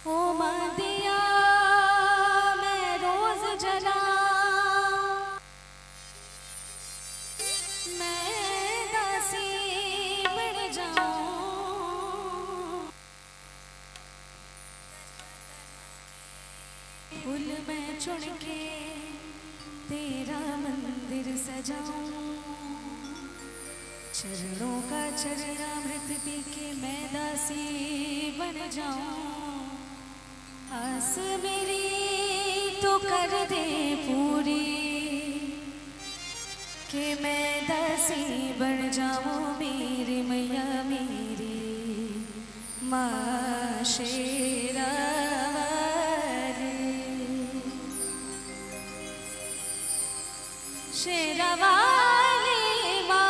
ओ मदिया मैं रोज जला, मैं दासी बन जाऊं, फूल मैं चुन के तेरा मंदिर सजाऊं, चरणों का चरणामृत पी के मैं दासी बन जाऊं। आस मेरी तो कर दे पूरी कि मैं दासी बन जाऊं, मेरी मैया मेरी माँ शेरावाली। शेरावाली माता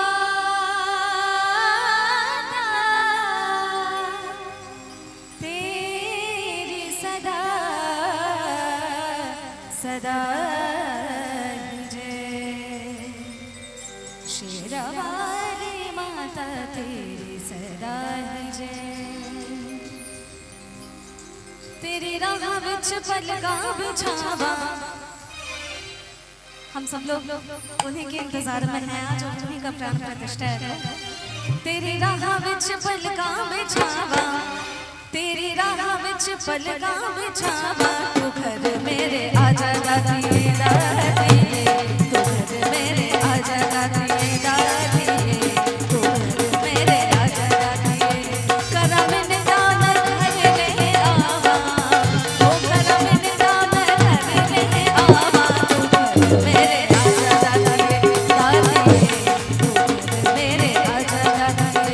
तेरी सदा सदा जय। शेरावाली माता तेरी सदा जय। तेरी राह विच पलका बिछावा, हम सब लोग उन्हीं के इंतजार में हैं, आज उन्हीं का प्राण प्रतिष्ठा है। तेरी राह विच पलका बिछावा, तेरी राह विच पलका बिछावा, तू घर मेरे आजा दादी दादी, तू घर मेरे आजा दादी दादी, तू घर मेरे आजा दादी। करम निदान घर ले आवा, ओ करम निदान घर ले आवा, तू घर मेरे आजा दादी दादी, तू घर मेरे आजा दादी।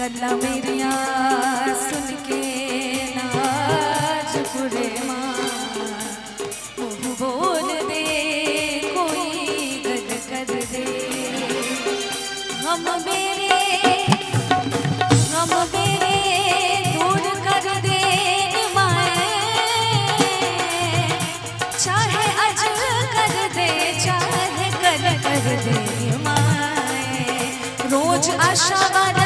गल्ला मेरिया सुन के नाज पुरे माँ, मुँह बोल दे कोई गल कर दे। हम मेरे दूर कर दे माए, चाहे अज कर दे चाहे कल कर दे माए। रोज आशावादी